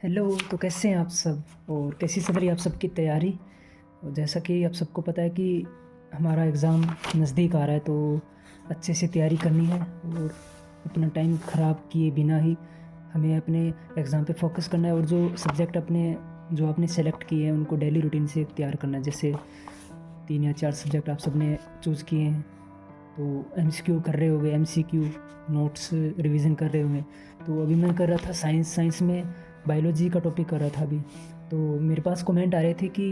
Hello. तो कैसे हैं आप सब और कैसी चल रही है आप सबकी तैयारी। और जैसा कि आप सबको पता है कि हमारा एग्ज़ाम नज़दीक आ रहा है, तो अच्छे से तैयारी करनी है और अपना टाइम ख़राब किए बिना ही हमें अपने एग्ज़ाम पे फोकस करना है। और जो आपने सेलेक्ट किए हैं उनको डेली रूटीन से तैयार करना है। जैसे 3 या 4 सब्जेक्ट आप सबने चूज़ किए हैं, तो एमसीक्यू कर रहे होंगे, एमसीक्यू नोट्स रिवीजन कर रहे होंगे। तो अभी मैं कर रहा था साइंस में बायोलॉजी का टॉपिक कर रहा था अभी। तो मेरे पास कमेंट आ रहे थे कि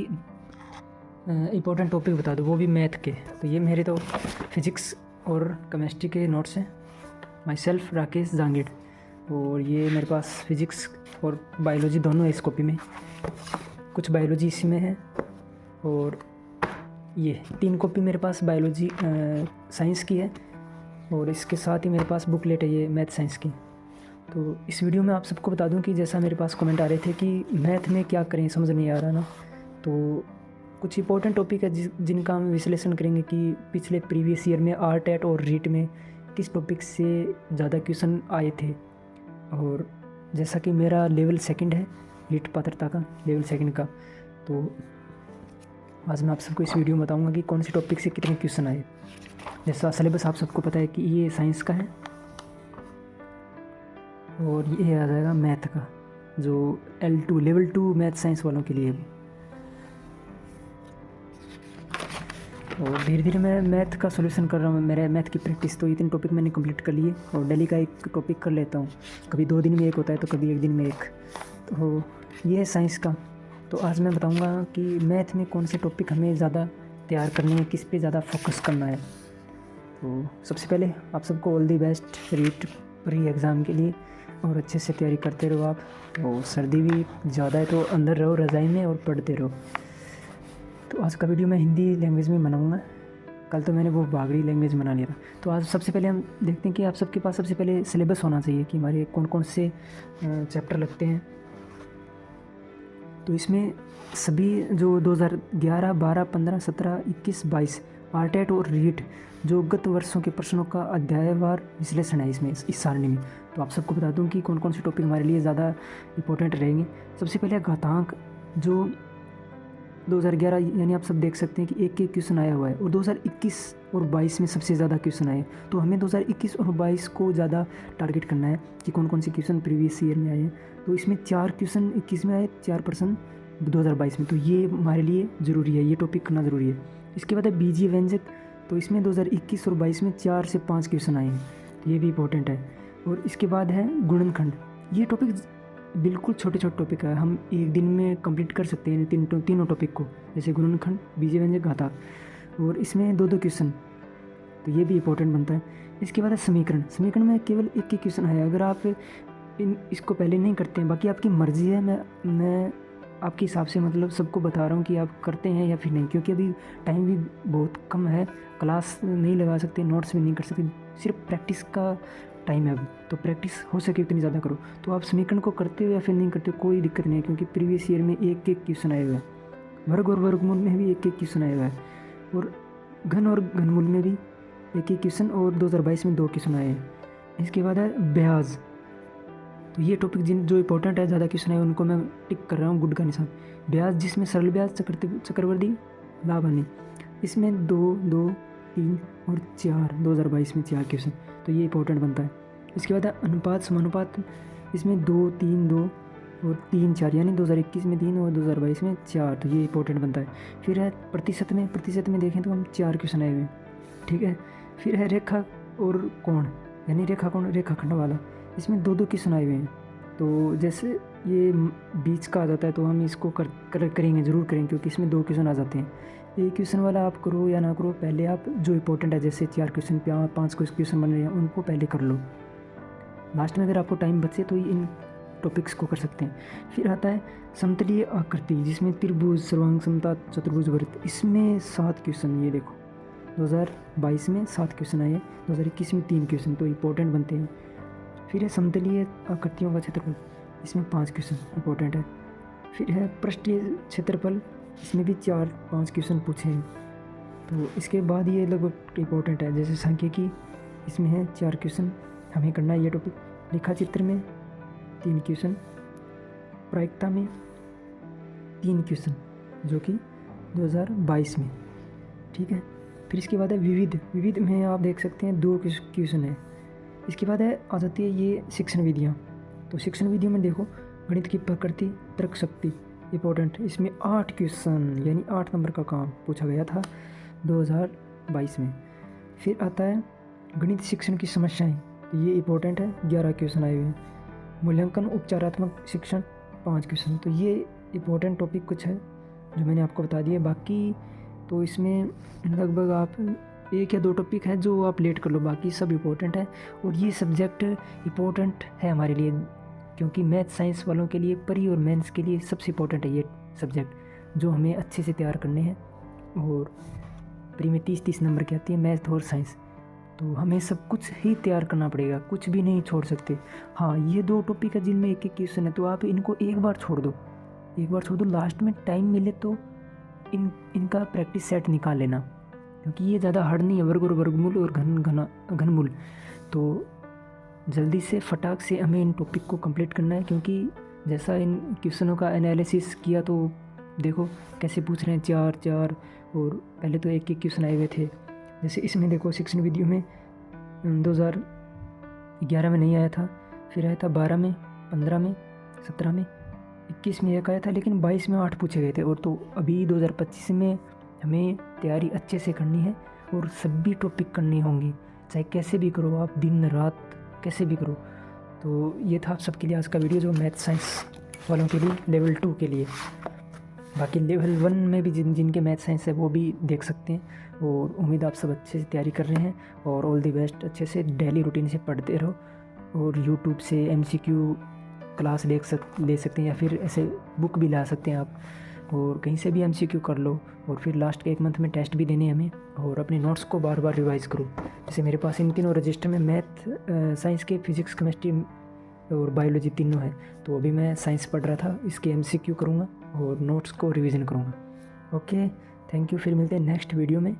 इम्पोर्टेंट टॉपिक बता दो, वो भी मैथ के। तो ये मेरे तो फिज़िक्स और केमिस्ट्री के नोट्स हैं। My self Rakesh Jangid. और ये मेरे पास फिज़िक्स और बायोलॉजी दोनों है इस कॉपी में। कुछ बायोलॉजी इसी में है। और ये 3 कॉपी मेरे पास बायोलॉजी साइंस की है। और इसके साथ ही मेरे पास बुकलेट है ये मैथ साइंस की। तो इस वीडियो में आप सबको बता दूं कि जैसा मेरे पास कमेंट आ रहे थे कि मैथ में क्या करें, समझ नहीं आ रहा ना। तो कुछ इंपॉर्टेंट टॉपिक है जिनका हम विश्लेषण करेंगे कि पिछले प्रीवियस ईयर में आरटेट और रीट में किस टॉपिक से ज़्यादा क्वेश्चन आए थे। और जैसा कि मेरा लेवल 2 है, रीट पात्रता का लेवल 2 का, तो आज मैं आप सबको इस वीडियो में बताऊंगा कि कौन से टॉपिक से कितने क्वेश्चन आए। जैसा सिलेबस आप सबको पता है कि ये साइंस का है और ये आ जाएगा मैथ का, जो L2 लेवल 2 मैथ साइंस वालों के लिए। और धीरे धीरे मैं मैथ का सॉल्यूशन कर रहा हूँ। मेरे मैथ की प्रैक्टिस तो 3 टॉपिक मैंने कंप्लीट कर लिए और डेली का एक टॉपिक कर लेता हूँ। कभी 2 दिन में एक होता है तो कभी 1 दिन में एक। तो ये है साइंस का। तो आज मैं बताऊँगा कि मैथ में कौन से टॉपिक हमें ज़्यादा तैयार करने हैं, किस पे ज़्यादा फोकस करना है। तो सबसे पहले आप सबको all the best REET pre exam के लिए, और अच्छे से तैयारी करते रहो आप। तो सर्दी भी ज़्यादा है तो अंदर रहो रज़ाई में और पढ़ते रहो। तो आज का वीडियो मैं हिंदी लैंग्वेज में बनाऊंगा। कल तो मैंने वो बागड़ी लैंग्वेज बना लिया था। तो आज सबसे पहले हम देखते हैं कि आप सबके पास सबसे पहले सिलेबस होना चाहिए कि हमारे कौन कौन से चैप्टर लगते हैं। तो इसमें सभी जो 2011, 12, 15, 17, 21, 22 आरटेट और रीट जो गत वर्षों के प्रश्नों का अध्यायवार विश्लेषण है इसमें, इस सारणी में। तो आप सबको बता दूं कि कौन कौन से टॉपिक हमारे लिए ज़्यादा इंपॉर्टेंट रहेंगे। सबसे पहले घातांक, जो 2011 यानी आप सब देख सकते हैं कि एक क्वेश्चन आया हुआ है, और 2021 और 22 में सबसे ज़्यादा क्वेश्चन आए। तो हमें 2021 और 22 को ज़्यादा टारगेट करना है कि कौन कौन से क्वेश्चन प्रीवियस ईयर में आए हैं। तो इसमें 4 क्वेश्चन 21 में आए, 4% 2022 में। तो ये हमारे लिए ज़रूरी है, ये टॉपिक करना ज़रूरी है। इसके बाद है बीजीय व्यंजक। तो इसमें 2021 और 22 में 4 से 5 क्वेश्चन आए हैं, तो ये भी इंपॉर्टेंट है। और इसके बाद है गुणनखंड। ये टॉपिक बिल्कुल छोटे छोटे टॉपिक है, हम एक दिन में कंप्लीट कर सकते हैं तीनों टॉपिक को, जैसे गुणनखंड, बीजीय व्यंजक, घातांक। और इसमें 2-2 क्वेश्चन, तो ये भी इंपॉर्टेंट बनता है। इसके बाद है समीकरण। समीकरण में केवल एक क्वेश्चन है, अगर आप इसको पहले नहीं करते हैं, बाकी आपकी मर्ज़ी है। मैं आपके हिसाब से मतलब सबको बता रहा हूँ कि आप करते हैं या फिर नहीं, क्योंकि अभी टाइम भी बहुत कम है, क्लास नहीं लगा सकते, नोट्स भी नहीं कर सकते, सिर्फ प्रैक्टिस का टाइम है अभी। तो प्रैक्टिस हो सके उतनी ज़्यादा करो। तो आप समीकरण को करते हो या फिर नहीं करते हो, कोई दिक्कत नहीं है, क्योंकि प्रीवियस ईयर में एक क्वेश्चन आए हुए हैं। वर्ग और वर्गमूल में भी एक क्वेश्चन आया हुआ है, और घन और घनमूल में भी एक क्वेश्चन, और 2022 में 2 क्वेश्चन आए हैं। इसके बाद है ब्याज। तो ये टॉपिक जो इंपॉर्टेंट है, ज़्यादा क्वेश्चन है, उनको मैं टिक कर रहा हूँ गुड का निशान। ब्याज, जिसमें सरल ब्याज, चक्रवर्ती, लाभ हानि, इसमें 2, 2, 3 और 4, 2022 में 4 क्वेश्चन, तो ये इंपॉर्टेंट बनता है। इसके बाद है अनुपात समानुपात। इसमें 2, 3, 2 और 3, 4, यानी 2021 में 3 और 2022 में 4, तो ये इंपॉर्टेंट बनता है। फिर है प्रतिशत में देखें तो हम 4 क्वेश्चन आए हुए हैं, ठीक है। फिर है रेखा और कोण, यानी रेखा कोण, रेखाखंड वाला, इसमें 2-2 क्वेश्चन आए हुए हैं। तो जैसे ये बीच का आ जाता है तो हम इसको करेंगे, ज़रूर करेंगे, क्योंकि इसमें 2 क्वेश्चन आ जाते हैं। एक क्वेश्चन वाला आप करो या ना करो, पहले आप जो इंपॉर्टेंट है, जैसे 4 क्वेश्चन, 5 क्वेश्चन बन रहे हैं, उनको पहले कर लो। लास्ट में अगर आपको टाइम बचे तो इन टॉपिक्स को कर सकते हैं। फिर आता है समतलीय आकृति, जिसमें त्रिभुज, सर्वांग समता, चतुर्भुज, वृत्त, इसमें 7 क्वेश्चन, ये देखो 2022 में 7 क्वेश्चन आए, 2021 में 3 क्वेश्चन, तो इंपॉर्टेंट बनते हैं। फिर है समतलीय आकृतियों का क्षेत्रफल, इसमें 5 क्वेश्चन इंपॉर्टेंट है। फिर है पृष्ठीय क्षेत्रफल, इसमें भी 4-5 क्वेश्चन पूछे हैं। तो इसके बाद ये लगभग इंपॉर्टेंट है, जैसे सांख्यिकी, इसमें है 4 क्वेश्चन, हमें करना है ये टॉपिक। रेखा चित्र में 3 क्वेश्चन, प्रायिकता में 3 क्वेश्चन जो कि 2022 में, ठीक है। फिर इसके बाद है विविध में आप देख सकते हैं 2 क्वेश्चन है। इसके बाद आ जाती है ये शिक्षण विधियाँ। तो शिक्षण विधियों में देखो गणित की प्रकृति, तर्क शक्ति इंपॉर्टेंट, इसमें 8 क्वेश्चन यानी 8 नंबर का काम पूछा गया था 2022 में। फिर आता है गणित शिक्षण की समस्याएं, तो ये इंपॉर्टेंट है, 11 क्वेश्चन आए हुए हैं। मूल्यांकन उपचारात्मक शिक्षण 5 क्वेश्चन, तो ये इंपॉर्टेंट टॉपिक कुछ है जो मैंने आपको बता दिया। बाकी तो इसमें लगभग आप 1 या 2 टॉपिक है जो आप लेट कर लो, बाकी सब इंपॉर्टेंट है। और ये सब्जेक्ट इंपॉर्टेंट है हमारे लिए, क्योंकि मैथ साइंस वालों के लिए प्री और मेंस के लिए सबसे इंपॉर्टेंट है ये सब्जेक्ट, जो हमें अच्छे से तैयार करने हैं। और प्री में 30 नंबर की आती है मैथ और साइंस, तो हमें सब कुछ ही तैयार करना पड़ेगा, कुछ भी नहीं छोड़ सकते। हाँ, ये 2 टॉपिक है जिनमें 1-1 क्वेश्चन है, तो आप इनको एक बार छोड़ दो, लास्ट में टाइम मिले तो इनका प्रैक्टिस सेट निकाल लेना, क्योंकि ये ज़्यादा हार्ड नहीं है। वर्ग और वर्गमूल और घनमूल, तो जल्दी से फटाक से हमें इन टॉपिक को कंप्लीट करना है, क्योंकि जैसा इन क्वेश्चनों का एनालिसिस किया तो देखो कैसे पूछ रहे हैं 4 और पहले तो 1-1 क्वेश्चन आए हुए थे। जैसे इसमें देखो शिक्षण विधियों में 2011 में नहीं आया था, फिर आया था 12 में, 15 में, 17 में, 21 में 1 आया था, लेकिन 22 में 8 पूछे गए थे। और तो अभी 2025 में हमें तैयारी अच्छे से करनी है और सभी टॉपिक करने होंगे, चाहे कैसे भी करो आप, दिन रात कैसे भी करो। तो ये था आप सबके लिए आज का वीडियो, जो मैथ साइंस वालों के लिए लेवल 2 के लिए। बाकी लेवल 1 में भी जिनके मैथ साइंस है वो भी देख सकते हैं। और उम्मीद आप सब अच्छे से तैयारी कर रहे हैं, और ऑल दी बेस्ट। अच्छे से डेली रूटीन से पढ़ते रहो, और यूट्यूब से MCQ क्लास ले सकते हैं, या फिर ऐसे बुक भी ला सकते हैं आप, और कहीं से भी MCQ कर लो। और फिर लास्ट के 1 मंथ में टेस्ट भी देने हैं हमें, और अपने नोट्स को बार बार रिवाइज़ करो। जैसे मेरे पास इन तीनों रजिस्टर में मैथ साइंस के फिजिक्स, केमिस्ट्री और बायोलॉजी तीनों है, तो अभी मैं साइंस पढ़ रहा था, इसके MCQ करूँगा और नोट्स को रिवीजन करूँगा। Okay, thank you. फिर मिलते हैं नेक्स्ट वीडियो में।